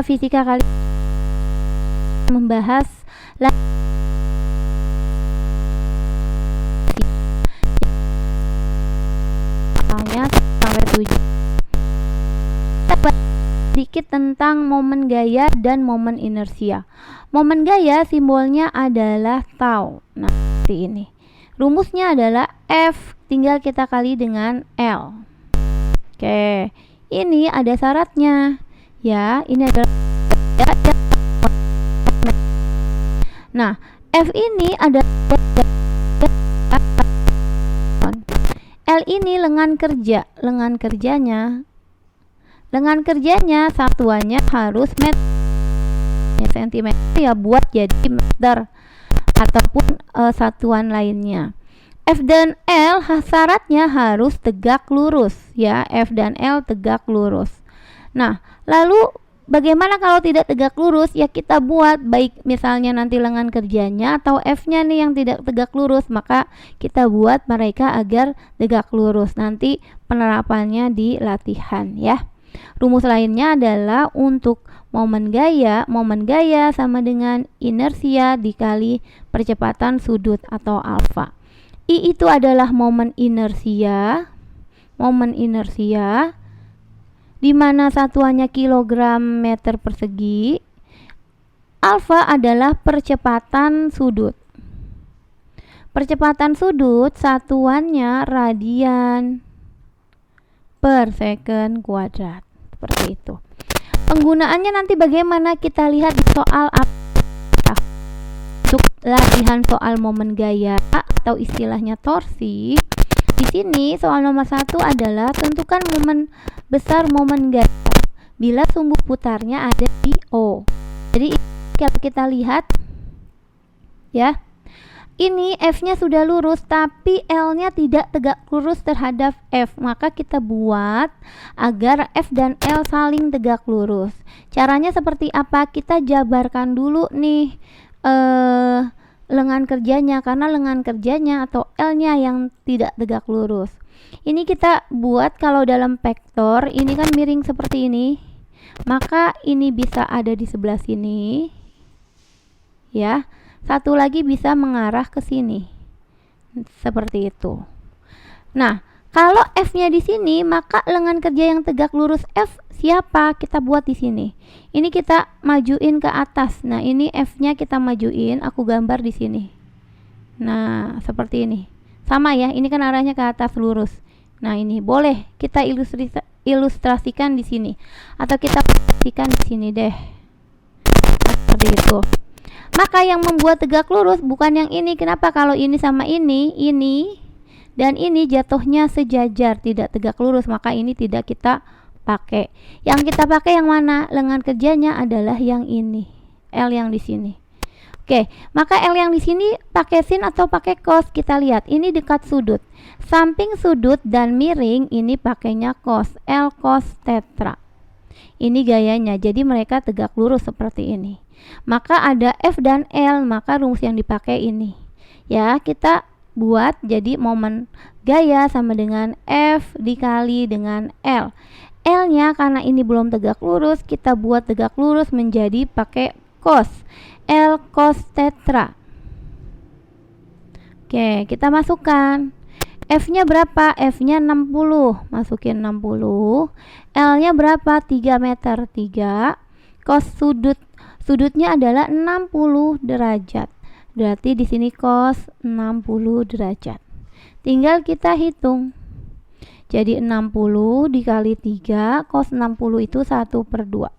fisika kali membahas sampai 7. Sedikit tentang momen gaya dan momen inersia. Momen gaya simbolnya adalah tau. Nah, seperti ini. Rumusnya adalah F, tinggal kita kali dengan L. Oke, ini ada syaratnya. Ya, ini adalah nah, F ini ada L ini lengan kerja. Lengan kerjanya satuannya harus meter, cm ya, buat jadi meter ataupun satuan lainnya. F dan L syaratnya harus tegak lurus ya, F dan L tegak lurus. Nah, lalu bagaimana kalau tidak tegak lurus? Ya kita buat, baik misalnya nanti lengan kerjanya atau F-nya nih yang tidak tegak lurus, maka kita buat mereka agar tegak lurus. Nanti penerapannya di latihan ya. Rumus lainnya adalah untuk momen gaya sama dengan inersia dikali percepatan sudut atau alfa. I itu adalah momen inersia di mana satuannya kilogram meter persegi. Alfa adalah percepatan sudut. Percepatan sudut satuannya radian per second kuadrat. Seperti itu. Penggunaannya nanti bagaimana kita lihat di soal untuk latihan soal momen gaya atau istilahnya torsi. Di sini soal nomor 1 adalah tentukan momen besar momen gaya bila sumbu putarnya ada di O. Jadi kalau kita lihat ya, ini F-nya sudah lurus tapi L-nya tidak tegak lurus terhadap F, maka kita buat agar F dan L saling tegak lurus. Caranya seperti apa? Kita jabarkan dulu nih lengan kerjanya, karena lengan kerjanya atau L-nya yang tidak tegak lurus. Ini kita buat kalau dalam vektor, ini kan miring seperti ini, maka ini bisa ada di sebelah sini ya. Satu lagi bisa mengarah ke sini. Seperti itu. Nah, kalau F-nya di sini, maka lengan kerja yang tegak lurus F siapa? Kita buat di sini. Ini kita majuin ke atas. Nah, ini F-nya kita majuin, aku gambar di sini. Nah, seperti ini. Sama ya, ini kan arahnya ke atas lurus. Nah, ini boleh kita ilustrasikan di sini atau kita pastikan di sini deh. Seperti itu. Maka yang membuat tegak lurus bukan yang ini. Kenapa? Kalau ini sama ini dan ini jatuhnya sejajar, tidak tegak lurus, maka ini tidak kita pakai. Yang kita pakai yang mana? Lengan kerjanya adalah yang ini, L yang di sini. Oke, maka L yang di sini pakai sin atau pakai cos? Kita lihat, ini dekat sudut. Samping sudut dan miring ini pakainya cos, L cos tetra. Ini gayanya, jadi mereka tegak lurus seperti ini. Maka ada F dan L, maka rumus yang dipakai ini. Ya, kita buat jadi momen gaya sama dengan F dikali dengan L. L-nya karena ini belum tegak lurus, kita buat tegak lurus menjadi pakai cos. L cos tetra. Oke, kita masukkan. F-nya berapa? F-nya 60. Masukin 60. L-nya berapa? 3 meter. 3. Cos sudutnya adalah 60 derajat. Berarti di sini cos 60 derajat. Tinggal kita hitung. Jadi 60 dikali 3, cos 60 itu 1/2.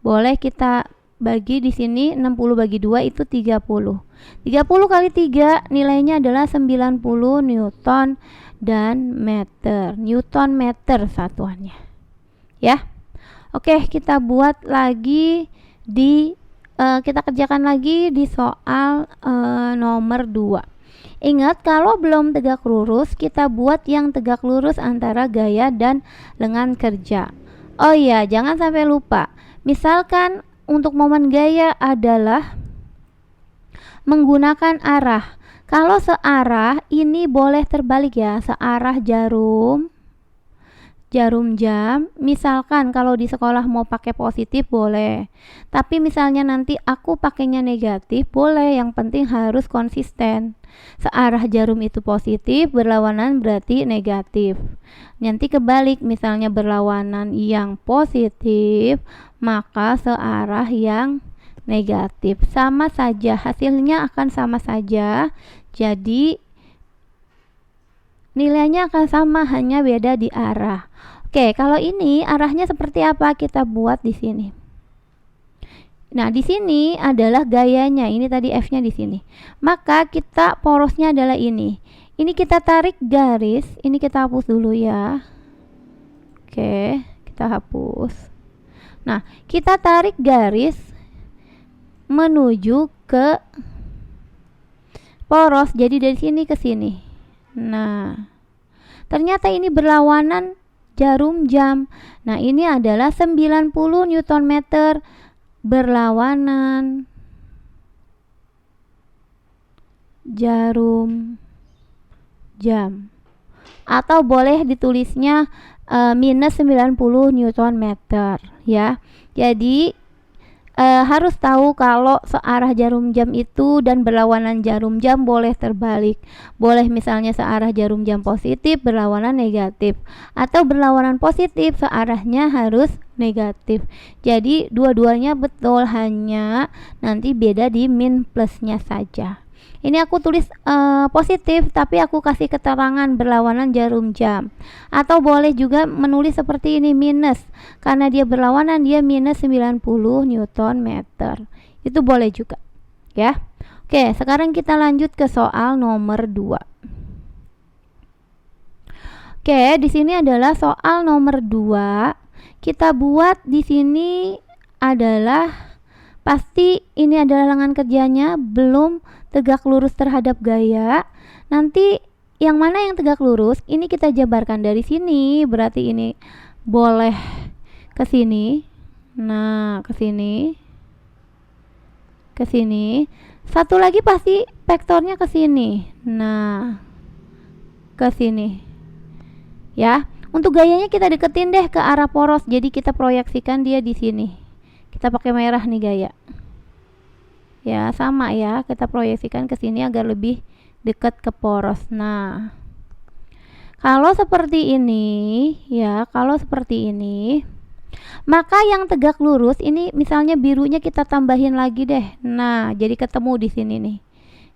Boleh kita bagi di sini, 60 bagi 2 itu 30. 30 kali 3 nilainya adalah 90 Newton dan meter. Newton meter satuannya. Ya. Oke, kita buat lagi kita kerjakan lagi di soal nomor 2. Ingat, kalau belum tegak lurus, kita buat yang tegak lurus antara gaya dan lengan kerja. Oh iya, jangan sampai lupa. Misalkan untuk momen gaya adalah menggunakan arah. Kalau searah, ini boleh terbalik ya, searah jarum jarum jam. Misalkan kalau di sekolah mau pakai positif boleh, tapi misalnya nanti aku pakainya negatif boleh, yang penting harus konsisten. Searah jarum itu positif, berlawanan berarti negatif. Nanti kebalik, misalnya berlawanan yang positif maka searah yang negatif. Sama saja, hasilnya akan sama saja, jadi nilainya akan sama, hanya beda di arah. Oke, kalau ini arahnya seperti apa kita buat di sini. Nah, di sini adalah gayanya. Ini tadi F-nya di sini. Maka kita porosnya adalah ini. Ini kita tarik garis, ini kita hapus dulu ya. Oke, kita hapus. Nah, kita tarik garis menuju ke poros. Jadi dari sini ke sini. Nah, ternyata ini berlawanan jarum jam. Nah, ini adalah 90 Nm berlawanan jarum jam. Atau boleh ditulisnya minus 90 Nm ya. Jadi harus tahu kalau searah jarum jam itu dan berlawanan jarum jam boleh terbalik. Boleh misalnya searah jarum jam positif berlawanan negatif, atau berlawanan positif searahnya harus negatif. Jadi dua-duanya betul, hanya nanti beda di min plusnya saja. Ini aku tulis positif tapi aku kasih keterangan berlawanan jarum jam. Atau boleh juga menulis seperti ini, minus, karena dia berlawanan, dia minus 90 Nm. Itu boleh juga ya. Oke, sekarang kita lanjut ke soal nomor 2. Oke, di sini adalah soal nomor 2. Kita buat di sini adalah pasti ini adalah lengan kerjanya belum tegak lurus terhadap gaya. Nanti yang mana yang tegak lurus ini kita jabarkan dari sini, berarti ini boleh ke sini. Nah, ke sini. Ke sini. Satu lagi pasti vektornya ke sini. Nah, ke sini. Ya, untuk gayanya kita deketin deh ke arah poros. Jadi kita proyeksikan dia di sini. Kita pakai merah nih gaya. Ya, sama ya, kita proyeksikan ke sini agar lebih dekat ke poros. Nah, kalau seperti ini ya, kalau seperti ini, maka yang tegak lurus ini misalnya birunya kita tambahin lagi deh. Nah, jadi ketemu di sini nih.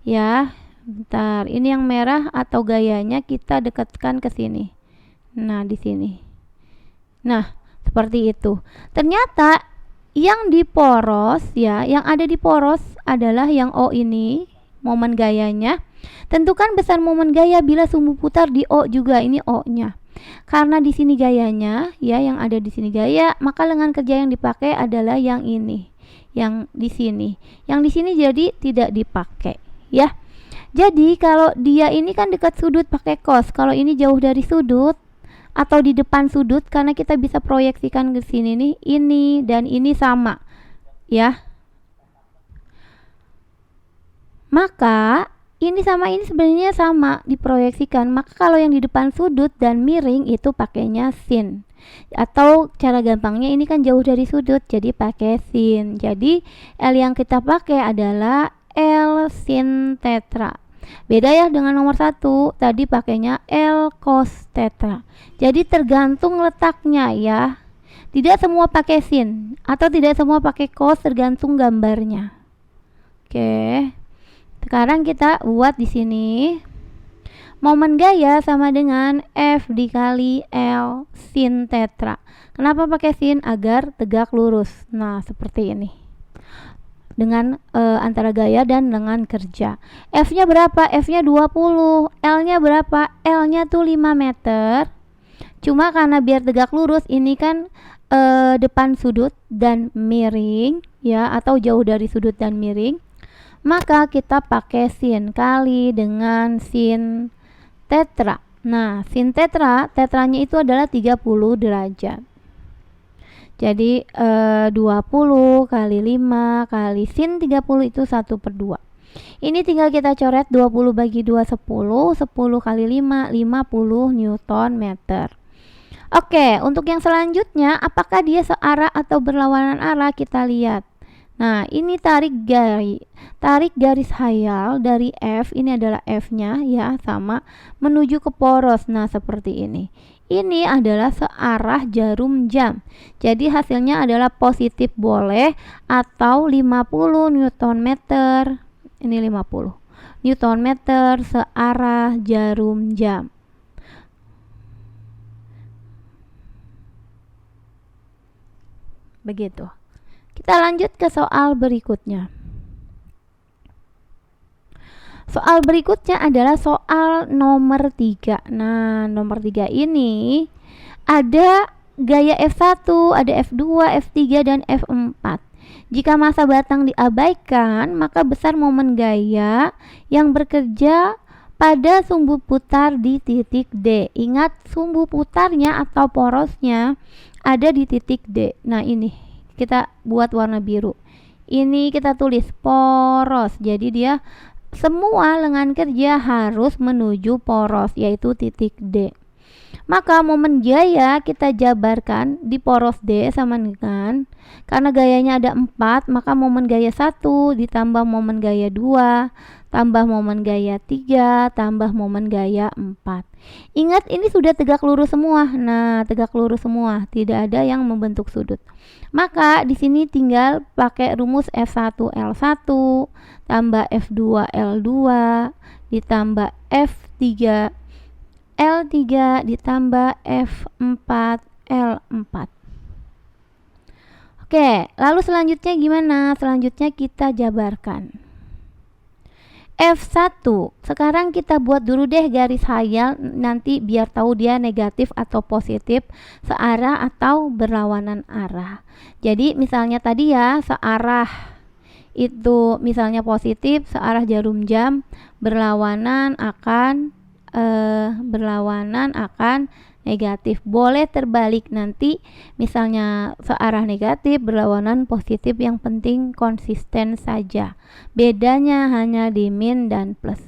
Ya, bentar. Ini yang merah atau gayanya kita dekatkan ke sini. Nah, di sini. Nah, seperti itu. Ternyata yang di poros ya, yang ada di poros adalah yang O ini, momen gayanya. Tentukan besar momen gaya bila sumbu putar di O juga, ini O-nya. Karena di sini gayanya ya, yang ada di sini gaya, maka lengan kerja yang dipakai adalah yang ini, yang di sini. Yang di sini jadi tidak dipakai ya. Jadi kalau dia ini kan dekat sudut pakai cos, kalau ini jauh dari sudut atau di depan sudut, karena kita bisa proyeksikan ke sini nih, ini dan ini sama ya. Maka ini sama ini sebenarnya sama diproyeksikan. Maka kalau yang di depan sudut dan miring itu pakainya sin. Atau cara gampangnya ini kan jauh dari sudut, jadi pakai sin. Jadi L yang kita pakai adalah L sin tetra. Beda ya dengan nomor 1, tadi pakainya L cos tetra. Jadi tergantung letaknya ya. Tidak semua pakai sin atau tidak semua pakai cos, tergantung gambarnya. Oke. Sekarang kita buat di sini. Momen gaya sama dengan F dikali L sin tetra. Kenapa pakai sin? Agar tegak lurus. Nah, seperti ini. Dengan antara gaya dan lengan kerja. F-nya berapa? F-nya 20. L-nya berapa? L-nya tuh 5 meter. Cuma karena biar tegak lurus, ini kan depan sudut dan miring ya, atau jauh dari sudut dan miring. Maka kita pakai sin kali dengan sin tetra. Nah, sin tetra, tetranya itu adalah 30 derajat. Jadi 20 kali 5 kali sin 30 itu 1/2. Ini tinggal kita coret, 20 bagi 2 10, 10 kali 5 50 Nm. Oke, untuk yang selanjutnya, apakah dia searah atau berlawanan arah? Kita lihat. Nah, ini tarik garis khayal dari F, ini adalah F-nya ya, sama menuju ke poros. Nah, seperti ini. Ini adalah searah jarum jam. Jadi hasilnya adalah positif boleh atau 50 Newton meter. Ini 50 Newton meter searah jarum jam. Begitu. Kita lanjut ke soal berikutnya. Soal berikutnya adalah soal nomor 3. Nah, nomor 3 ini ada gaya F1, ada F2, F3, dan F4. Jika massa batang diabaikan, maka besar momen gaya yang bekerja pada sumbu putar di titik D. Ingat, sumbu putarnya atau porosnya ada di titik D. Nah, ini kita buat warna biru. Ini kita tulis poros. Jadi dia semua lengan kerja harus menuju poros, yaitu titik D. Maka momen gaya kita jabarkan di poros D sama dengan, karena gayanya ada 4, maka momen gaya 1 ditambah momen gaya 2 tambah momen gaya 3 tambah momen gaya 4. Ingat, ini sudah tegak lurus semua. Nah, tegak lurus semua, tidak ada yang membentuk sudut. Maka di sini tinggal pakai rumus F1 L1 tambah F2 L2 ditambah F3 L3 ditambah F4 L4. Oke, lalu selanjutnya gimana? Selanjutnya kita jabarkan. F1, sekarang kita buat dulu deh garis khayal, nanti biar tahu dia negatif atau positif, searah atau berlawanan arah. Jadi misalnya tadi ya, searah itu misalnya positif, searah jarum jam, berlawanan akan negatif. Boleh terbalik nanti, misalnya searah negatif berlawanan positif, yang penting konsisten saja. Bedanya hanya di min dan plus.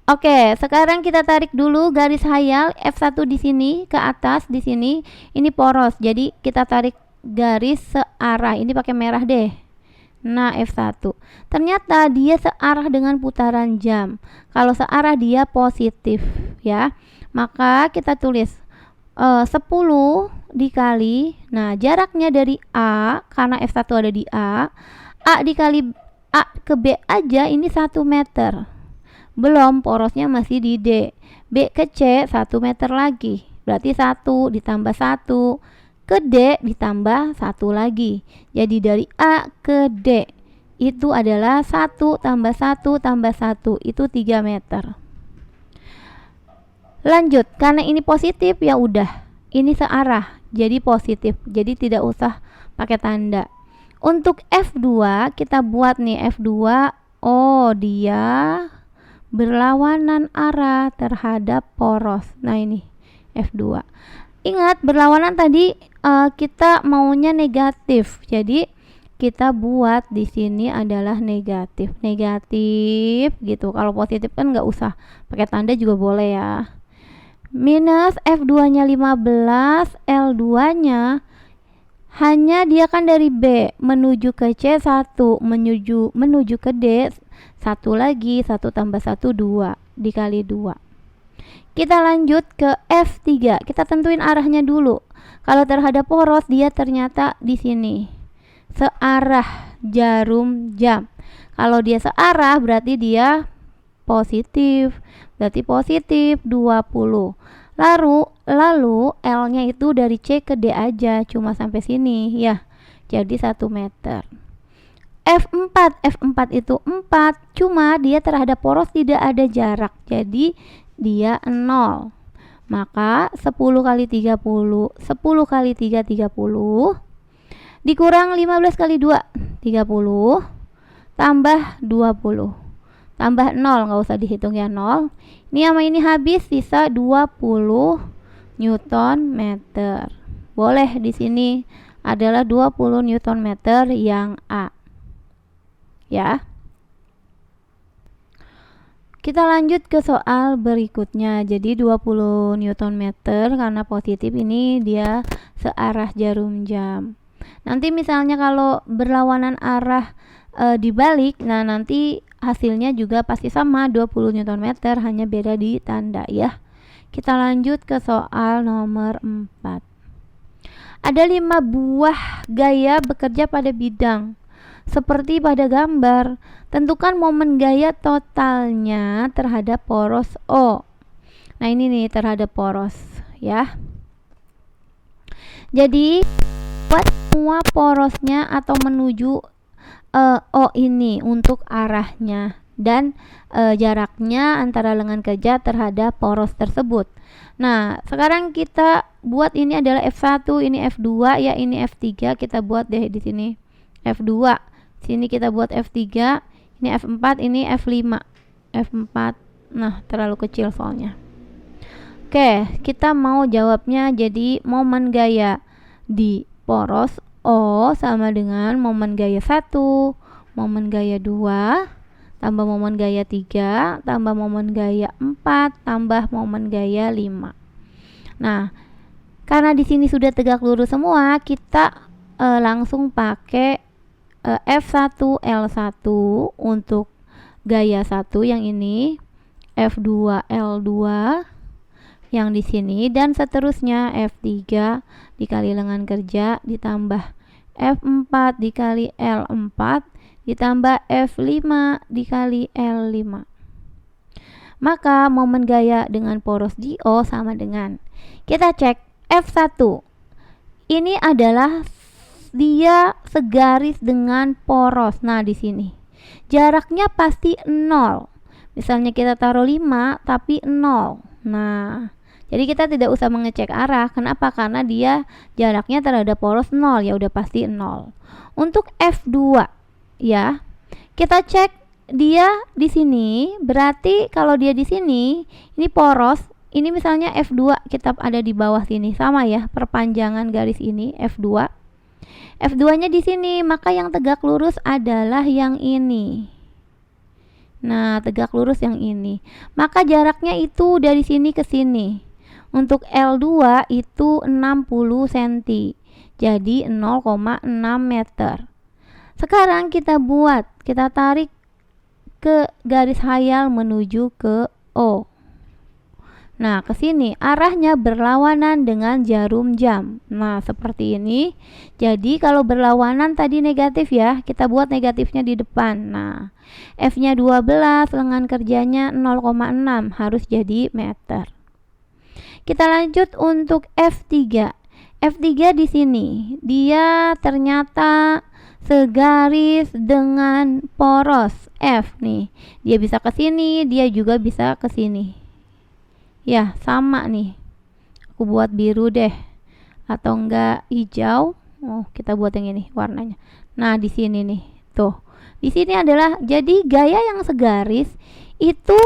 Oke, sekarang kita tarik dulu garis khayal F1 di sini ke atas, di sini ini poros. Jadi kita tarik garis searah. Ini pakai merah deh. Nah, F1. Ternyata dia searah dengan putaran jam. Kalau searah dia positif ya. Maka kita tulis 10 dikali, nah jaraknya dari A, karena F1 ada di A dikali A ke B aja ini 1 meter. Belum, porosnya masih di D. B ke C 1 meter lagi. Berarti 1 ditambah 1 ke D ditambah 1 lagi. Jadi dari A ke D itu adalah 1 tambah 1 tambah 1, itu 3 meter. Lanjut, karena ini positif ya udah, ini searah jadi positif, jadi tidak usah pakai tanda. Untuk F2 kita buat nih, F2 dia berlawanan arah terhadap poros. Nah, ini F2. Ingat, berlawanan tadi kita maunya negatif, jadi kita buat di sini adalah negatif gitu. Kalau positif kan nggak usah pakai tanda juga boleh ya. Minus F2 nya 15, L2 nya hanya dia kan dari B menuju ke C 1, menuju ke D 1 lagi, 1 tambah 1 2 dikali 2. Kita lanjut ke F3. Kita tentuin arahnya dulu. Kalau terhadap poros dia ternyata di sini. Searah jarum jam. Kalau dia searah berarti dia positif. Berarti positif 20. Lalu L-nya itu dari C ke D aja, cuma sampai sini ya. Jadi 1 meter. F4 itu 4, cuma dia terhadap poros tidak ada jarak. Jadi dia 0. Maka 10 kali 30, 10 kali 3 30, dikurang 15 kali 2 30, tambah 20, tambah 0, nggak usah dihitung ya, 0. Ini sama ini habis, sisa 20 Newton meter. Boleh di sini adalah 20 Newton meter yang A ya. Kita lanjut ke soal berikutnya. Jadi 20 Nm karena positif, ini dia searah jarum jam. Nanti misalnya kalau berlawanan arah dibalik, nah nanti hasilnya juga pasti sama 20 Nm, hanya beda di tanda ya. Kita lanjut ke soal nomor 4. Ada 5 buah gaya bekerja pada bidang seperti pada gambar. Tentukan momen gaya totalnya terhadap poros O. Nah ini nih terhadap poros ya. Jadi buat semua porosnya atau menuju O ini untuk arahnya dan jaraknya antara lengan kerja terhadap poros tersebut. Nah sekarang kita buat, ini adalah F1, ini F2 ya, ini F3. Kita buat deh di sini F2, sini kita buat F3, ini F4, ini F5, F4. Nah terlalu kecil soalnya. Oke, kita mau jawabnya. Jadi momen gaya di poros O sama dengan momen gaya 1, momen gaya 2, tambah momen gaya 3, tambah momen gaya 4, tambah momen gaya 5. Nah, karena di sini sudah tegak lurus semua, kita langsung pakai F1 L1 untuk gaya 1 yang ini, F2 L2 yang di sini, dan seterusnya F3 dikali lengan kerja ditambah F4 dikali L4 ditambah F5 dikali L5. Maka momen gaya dengan poros di O sama dengan, kita cek F1 ini adalah dia segaris dengan poros. Nah di sini jaraknya pasti 0. Misalnya kita taruh 5 tapi 0. Nah jadi kita tidak usah mengecek arah. Kenapa? Karena dia jaraknya terhadap poros 0, ya udah pasti 0. Untuk F2 ya, kita cek dia di sini. Berarti kalau dia di sini, ini poros. Ini misalnya F2, kita ada di bawah sini, sama ya, perpanjangan garis ini F2. F2-nya di sini, maka yang tegak lurus adalah yang ini. Nah, tegak lurus yang ini. Maka jaraknya itu dari sini ke sini. Untuk L2 itu 60 cm. Jadi 0,6 meter. Sekarang kita buat, kita tarik ke garis khayal menuju ke O. Nah, ke sini arahnya berlawanan dengan jarum jam. Nah, seperti ini. Jadi kalau berlawanan tadi negatif ya, kita buat negatifnya di depan. Nah, F-nya 12, lengan kerjanya 0,6, harus jadi meter. Kita lanjut untuk F3. F3 di sini, dia ternyata segaris dengan poros F nih. Dia bisa ke sini, dia juga bisa ke sini. Ya, sama nih. Aku buat biru deh, atau enggak hijau. Oh, kita buat yang ini warnanya. Nah, di sini nih. Tuh. Di sini adalah, jadi gaya yang segaris itu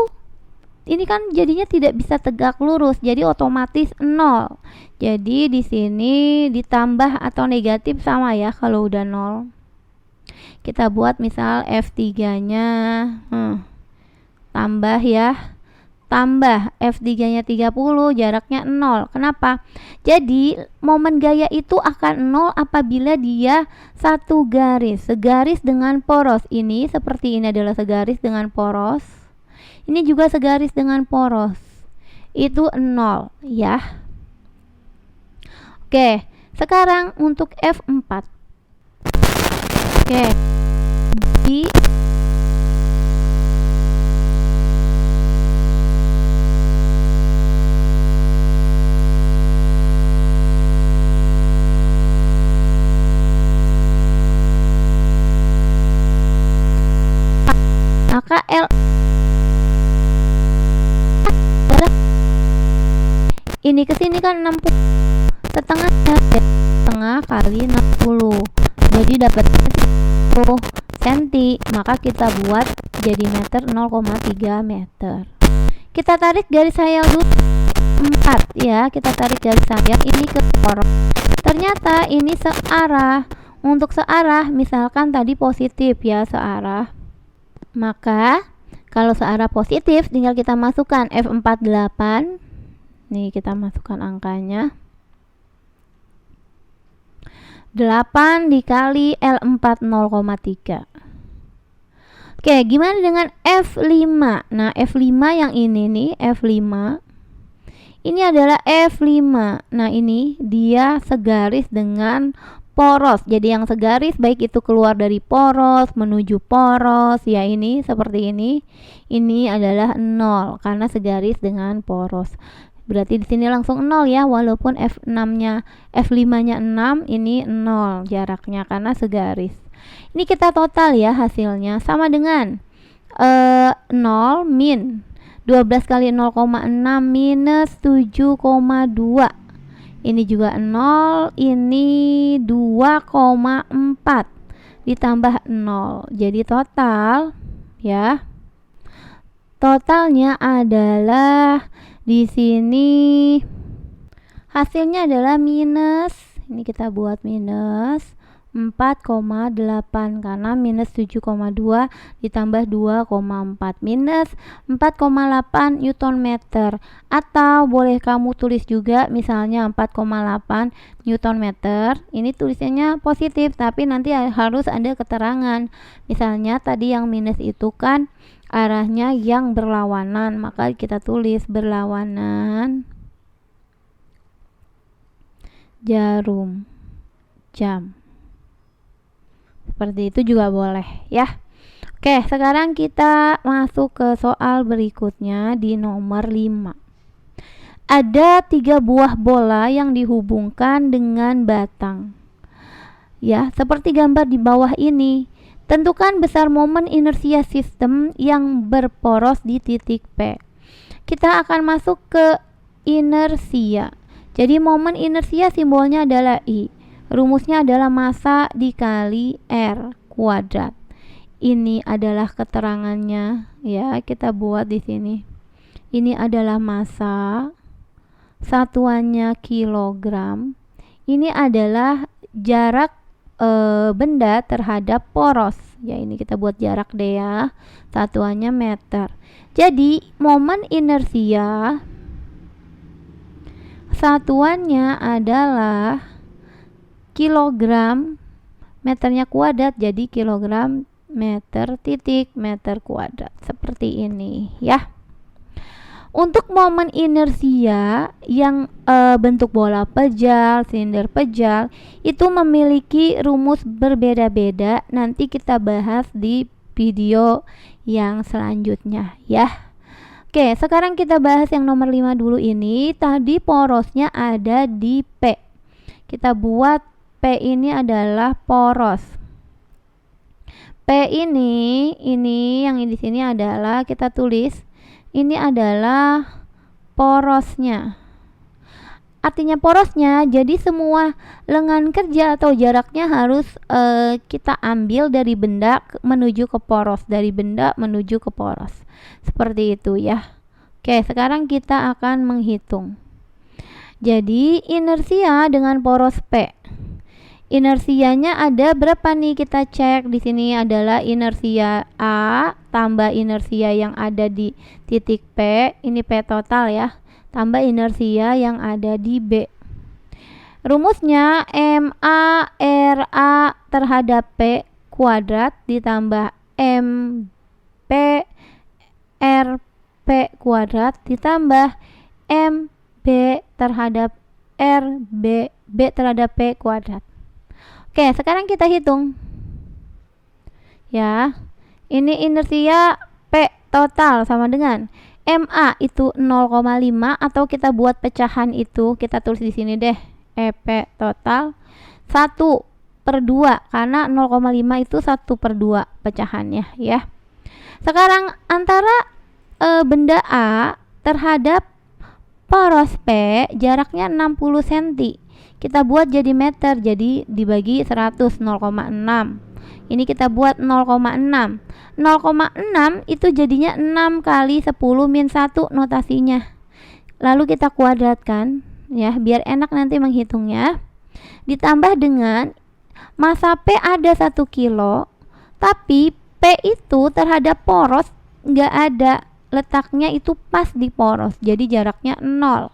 ini kan jadinya tidak bisa tegak lurus, jadi otomatis 0. Jadi di sini ditambah atau negatif sama ya kalau udah 0. Kita buat misal F3-nya tambah ya. Tambah F3-nya 30, jaraknya 0. Kenapa? Jadi momen gaya itu akan 0 apabila dia satu garis, segaris dengan poros. Ini seperti ini adalah segaris dengan poros. Ini juga segaris dengan poros. Itu 0 ya. Oke, sekarang untuk F4. Oke. Di maka L ini ke sini kan 60, setengahnya setengah kali 60, jadi dapatnya 10 cm. Maka kita buat jadi meter 0,3 meter. Kita tarik garis khayal dulu 4 ya. Kita tarik garis khayal ini ke poros. Ternyata ini searah. Untuk searah misalkan tadi positif ya, searah, maka Kalau searah positif tinggal kita masukkan F48. Nih kita masukkan angkanya. 8 dikali L4 0,3. Oke, gimana dengan F5? Nah, F5 yang ini nih, F5. Ini adalah F5. Nah, ini dia segaris dengan poros. Jadi yang segaris baik itu keluar dari poros menuju poros, ya ini seperti ini. Ini adalah 0 karena segaris dengan poros. Berarti di sini langsung 0 ya, walaupun F6-nya, F5-nya 6, ini 0 jaraknya karena segaris. Ini kita total ya hasilnya sama dengan 0 min 12 kali 0,6 minus 7,2. Ini juga 0, ini 2,4 ditambah 0. Jadi total ya. Totalnya adalah di sini hasilnya adalah minus, ini kita buat minus 4,8 karena minus 7,2 ditambah 2,4 minus 4,8 Newton meter, atau boleh kamu tulis juga misalnya 4,8 Newton meter. Ini tulisannya positif tapi nanti harus ada keterangan. Misalnya tadi yang minus itu kan arahnya yang berlawanan, maka kita tulis berlawanan jarum jam. Seperti itu juga boleh ya. Oke, sekarang kita masuk ke soal berikutnya di nomor 5. Ada 3 buah bola yang dihubungkan dengan batang. Ya, seperti gambar di bawah ini. Tentukan besar momen inersia sistem yang berporos di titik P. Kita akan masuk ke inersia. Jadi momen inersia simbolnya adalah I. Rumusnya adalah massa dikali R kuadrat. Ini adalah keterangannya ya, kita buat di sini. Ini adalah massa, satuannya kilogram. Ini adalah jarak benda terhadap poros. Ya, ini kita buat jarak deh ya. Satuannya meter. Jadi, momen inersia satuannya adalah kilogram, meternya kuadrat, jadi kilogram meter titik meter kuadrat. Seperti ini ya. Untuk momen inersia yang bentuk bola pejal, silinder pejal, itu memiliki rumus berbeda-beda. Nanti kita bahas di video yang selanjutnya ya. Oke, sekarang kita bahas yang nomor 5 dulu ini. Tadi porosnya ada di P. Kita buat P ini adalah poros. P ini yang di sini adalah kita tulis ini adalah porosnya. Artinya porosnya, jadi semua lengan kerja atau jaraknya harus kita ambil dari benda menuju ke poros, dari benda menuju ke poros. Seperti itu ya. Oke, sekarang kita akan menghitung. Jadi inersia dengan poros P. Inersianya ada berapa nih, kita cek. Di sini adalah inersia A tambah inersia yang ada di titik P, ini P total ya, tambah inersia yang ada di B. Rumusnya MA RA terhadap P kuadrat ditambah MP RP kuadrat ditambah MB terhadap RB B terhadap P kuadrat. Oke, sekarang kita hitung ya. Ini inersia P total sama dengan MA itu 0,5, atau kita buat pecahan itu, kita tulis di sini deh, EP total 1/2 karena 0,5 itu 1/2 pecahannya ya. Sekarang antara benda A terhadap poros P jaraknya 60 cm. Kita buat jadi meter, jadi dibagi 100, 0,6. Ini kita buat 0,6. 0,6 itu jadinya 6 kali 10 min 1 notasinya. Lalu kita kuadratkan ya, biar enak nanti menghitungnya. Ditambah dengan massa P ada 1 kilo, tapi P itu terhadap poros nggak ada, letaknya itu pas di poros, jadi jaraknya 0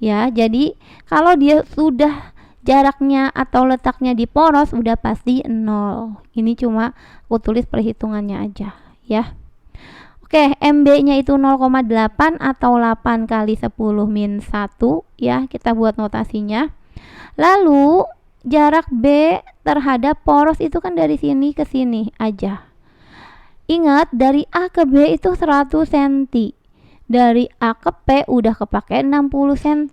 ya. Jadi kalau dia sudah jaraknya atau letaknya di poros udah pasti 0. Ini cuma aku tulis perhitungannya aja ya. Oke, MB nya itu 0,8 atau 8 kali 10 min 1 ya, kita buat notasinya. Lalu jarak B terhadap poros itu kan dari sini ke sini aja. Ingat, dari A ke B itu 100 cm. Dari A ke P udah kepake 60 cm.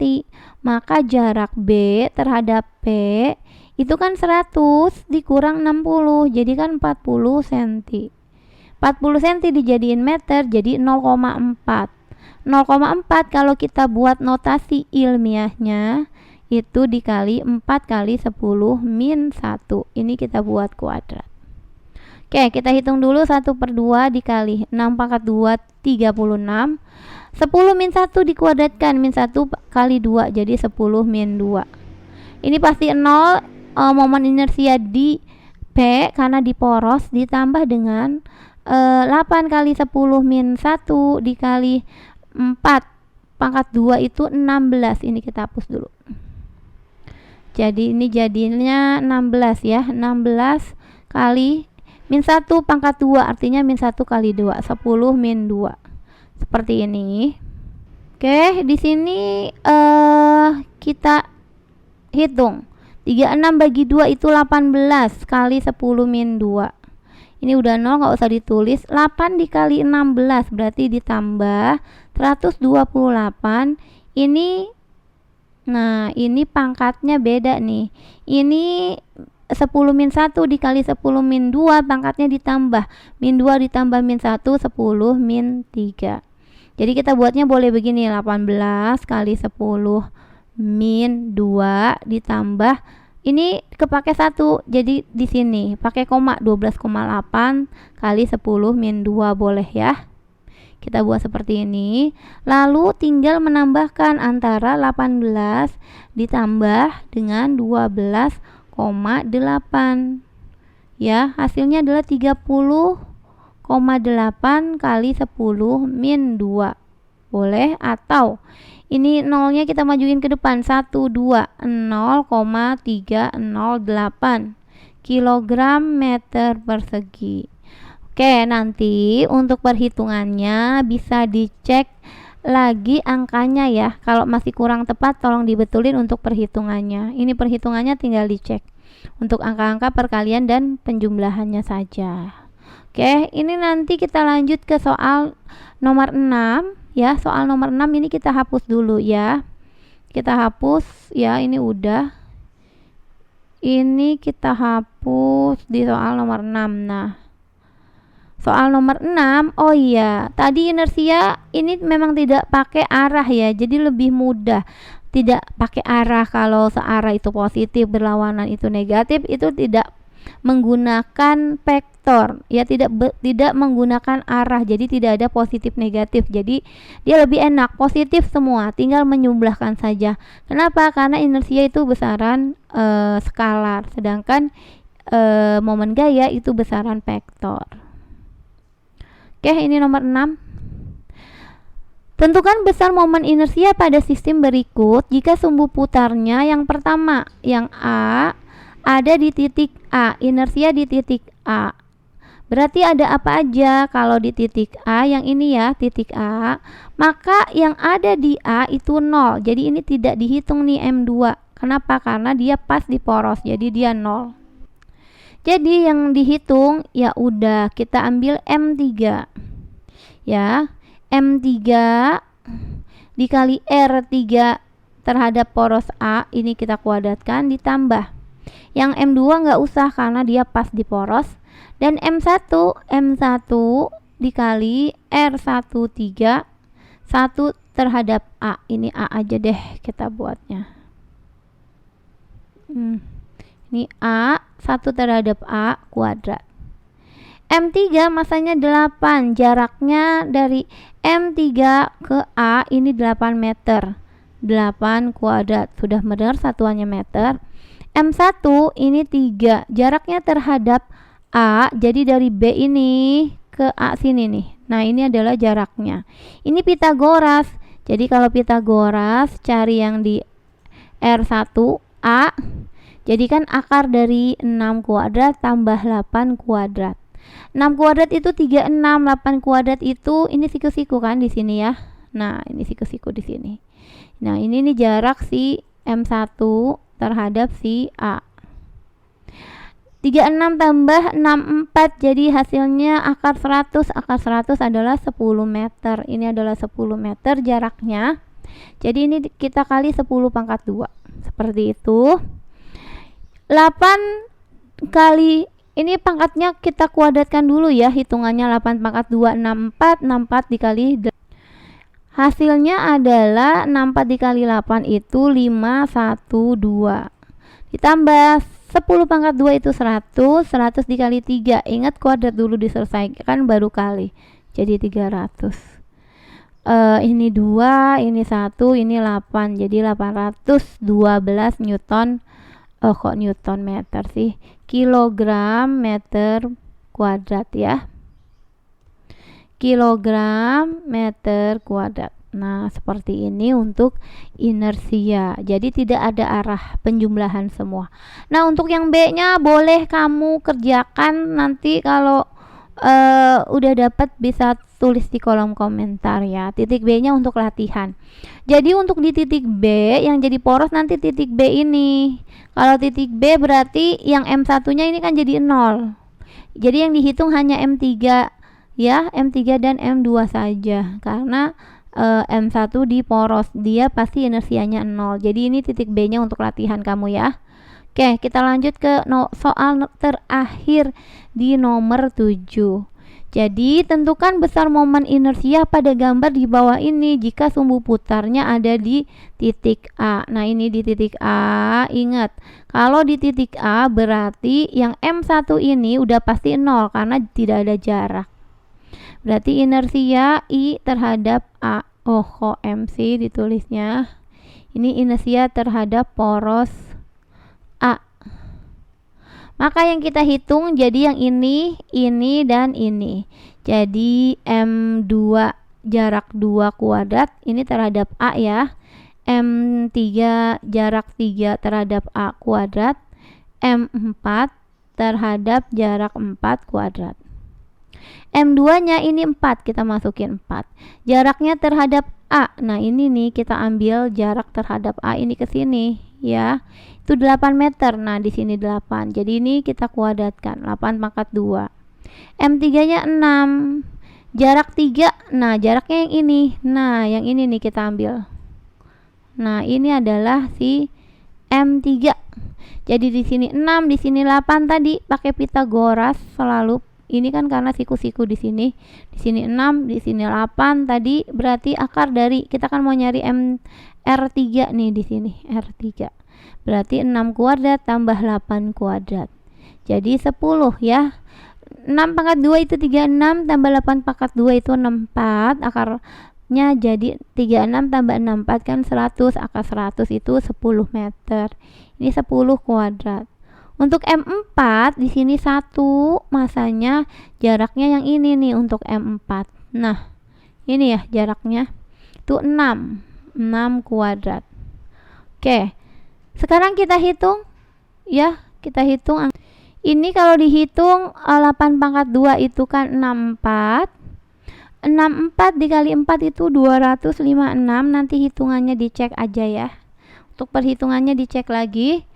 Maka jarak B terhadap P itu kan 100 dikurang 60, jadi kan 40 cm. 40 cm dijadiin meter jadi 0,4. 0,4 kalau kita buat notasi ilmiahnya itu dikali 4 kali 10 min 1. Ini kita buat kuadrat. Oke, kita hitung dulu 1/2 dikali 6 pangkat 2 36. 10 min 1 dikuadratkan, min 1 kali 2 jadi 10 min 2. Ini pasti 0. Momen inersia di P karena di poros ditambah dengan 8 kali 10 min 1 dikali 4 pangkat 2 itu 16. Ini kita hapus dulu. Jadi ini jadinya 16 ya. 16 kali min 1 pangkat 2 artinya min 1 kali 2, 10 min 2. Seperti ini. Oke, di sini kita hitung. 36 bagi 2 itu 18 kali 10 min 2. Ini udah 0, nggak usah ditulis. 8 dikali 16 berarti ditambah 128. Ini, nah ini pangkatnya beda nih. Ini 10 min 1 dikali 10 min 2 pangkatnya ditambah. Min 2 ditambah min 1, 10 min 3. Jadi kita buatnya boleh begini, 18 kali 10 min 2 ditambah ini kepake 1, jadi di sini pakai koma, 12,8 kali 10 min 2 boleh ya. Kita buat seperti ini. Lalu tinggal menambahkan antara 18 ditambah dengan 12,8. Ya, hasilnya adalah 30,8 kali 10 min 2. Boleh, atau ini nolnya kita majuin ke depan, 1, 2, 0,308 kilogram meter persegi. Oke, nanti untuk perhitungannya bisa dicek lagi angkanya ya. Kalau masih kurang tepat tolong dibetulin untuk perhitungannya. Ini perhitungannya tinggal dicek untuk angka-angka perkalian dan penjumlahannya saja. Oke, ini nanti kita lanjut ke soal nomor 6 ya. Soal nomor 6 ini kita hapus dulu ya. Kita hapus ya, ini udah. Ini kita hapus di soal nomor 6. Nah, soal nomor 6, oh iya, tadi inersia ini memang tidak pakai arah ya, jadi lebih mudah. Tidak pakai arah, kalau searah itu positif, berlawanan itu negatif, itu tidak menggunakan vektor ya, tidak menggunakan arah, jadi tidak ada positif negatif, jadi dia lebih enak positif semua, tinggal menyumblahkan saja. Kenapa? Karena inersia itu besaran skalar, sedangkan momen gaya itu besaran vektor. Oke, ini nomor 6. Tentukan besar momen inersia pada sistem berikut jika sumbu putarnya yang pertama, yang A, ada di titik A, inersia di titik A. Berarti ada apa aja kalau di titik A, yang ini ya, titik A, maka yang ada di A itu 0. Jadi ini tidak dihitung nih M2. Kenapa? Karena dia pas di poros, jadi dia 0. Jadi yang dihitung ya udah kita ambil M3. Ya, M3 dikali R3 terhadap poros A, ini kita kuadratkan, ditambah yang M2 nggak usah karena dia pas di poros, dan M1 dikali R13 1 terhadap A. Ini A aja deh kita buatnya. Ini A 1 terhadap A kuadrat. M3 masanya 8, jaraknya dari M3 ke A ini 8 meter. 8 kuadrat, sudah mendengar satuannya meter. M1 ini 3, jaraknya terhadap A, jadi dari B ini ke A sini nih. Nah, ini adalah jaraknya. Ini Pitagoras. Jadi kalau Pitagoras cari yang di R1A, jadikan akar dari 6 kuadrat tambah 8 kuadrat. 6 kuadrat itu 36, 8 kuadrat itu ini siku-siku kan di sini ya. Nah, ini siku-siku di sini. Nah, ini nih jarak si M1 terhadap si A. 36 tambah 64, jadi hasilnya akar 100. Akar 100 adalah 10 meter. Ini adalah 10 meter jaraknya. Jadi ini kita kali 10 pangkat 2. Seperti itu. 8 kali, ini pangkatnya kita kuadratkan dulu ya. Hitungannya 8 pangkat 2, 64. 64 dikali 8. Hasilnya adalah 64 dikali 8 itu 512. Ditambah 10 pangkat 2 itu 100. 100 dikali 3. Ingat kuadrat dulu diselesaikan baru kali. Jadi 300. Ini 2, ini 1, ini 8. Jadi 812 Newton. Kok Newton meter sih? Kilogram meter kuadrat ya. Kilogram meter kuadrat. Nah, seperti ini untuk inersia. Jadi tidak ada arah penjumlahan semua. Nah, untuk yang B-nya boleh kamu kerjakan nanti kalau udah dapat bisa tulis di kolom komentar ya. Titik B-nya untuk latihan. Jadi untuk di titik B yang jadi poros nanti titik B ini. Kalau titik B berarti yang M1-nya ini kan jadi 0. Jadi yang dihitung hanya M3 ya, M3 dan M2 saja. Karena M1 di poros, dia pasti inersianya 0. Jadi ini titik B-nya untuk latihan kamu ya. Oke, kita lanjut ke soal terakhir di nomor 7. Jadi tentukan besar momen inersia pada gambar di bawah ini jika sumbu putarnya ada di titik A. Nah, ini di titik A. Ingat, kalau di titik A berarti yang M1 ini udah pasti 0 karena tidak ada jarak. Berarti inersia I terhadap A. Oh, kok MC ditulisnya? Ini inersia terhadap poros A. Maka yang kita hitung jadi yang ini, dan ini. Jadi M2 jarak 2 kuadrat ini terhadap A ya. M3 jarak 3 terhadap A kuadrat. M4 terhadap jarak 4 kuadrat. M2-nya ini 4, kita masukin 4. Jaraknya terhadap A. Nah, ini nih kita ambil jarak terhadap A ini ke sini ya. Itu 8 meter. Nah, di sini 8. Jadi ini kita kuadratkan 8 pangkat 2. M3-nya 6. Jarak 3. Nah, jaraknya yang ini. Nah, yang ini nih kita ambil. Nah, ini adalah si M3. Jadi di sini 6, di sini 8 tadi pakai Pitagoras selalu. Ini kan karena siku-siku di sini. Di sini 6, di sini 8 tadi berarti akar dari kita kan mau nyari R3 nih di sini, R3. Berarti 6 kuadrat tambah 8 kuadrat. Jadi 10 ya. 6 pangkat 2 itu 36 tambah 8 pangkat 2 itu 64. Akarnya jadi 36 tambah 64 kan 100. Akar 100 itu 10 meter. Ini 10 kuadrat. Untuk M4 di sini 1 masanya jaraknya yang ini nih untuk M4. Nah, ini ya jaraknya. Itu 6 kuadrat. Oke. Sekarang kita hitung ya, kita hitung. Ini kalau dihitung 8 pangkat 2 itu kan 64. 64 dikali 4 itu 256. Nanti hitungannya dicek aja ya. Untuk perhitungannya dicek lagi.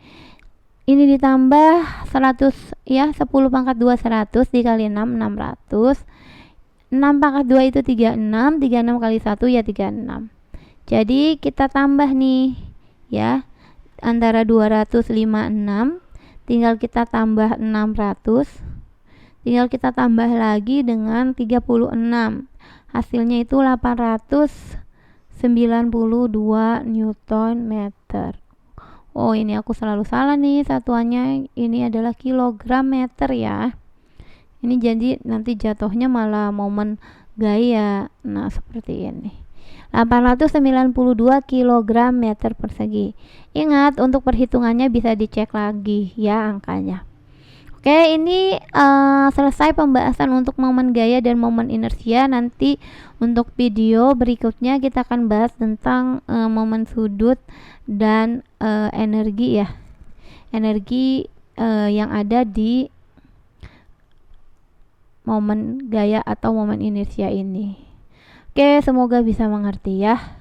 Ini ditambah 100 ya, 10 pangkat 2 100 dikali 6 600. 6 pangkat 2 itu 36, 36 kali 1 ya 36. Jadi kita tambah nih ya, antara 256 tinggal kita tambah 600. Tinggal kita tambah lagi dengan 36. Hasilnya itu 892 Newton meter. Oh, ini aku selalu salah nih satuannya. Ini adalah kilogram meter ya. Ini jadi nanti jatuhnya malah momen gaya. Nah, seperti ini. 892 kilogram meter persegi. Ingat, untuk perhitungannya bisa dicek lagi ya angkanya. Oke, ini selesai pembahasan untuk momen gaya dan momen inersia. Nanti untuk video berikutnya kita akan bahas tentang momen sudut dan energi ya. Energi yang ada di momen gaya atau momen inersia ini. Oke, semoga bisa mengerti ya.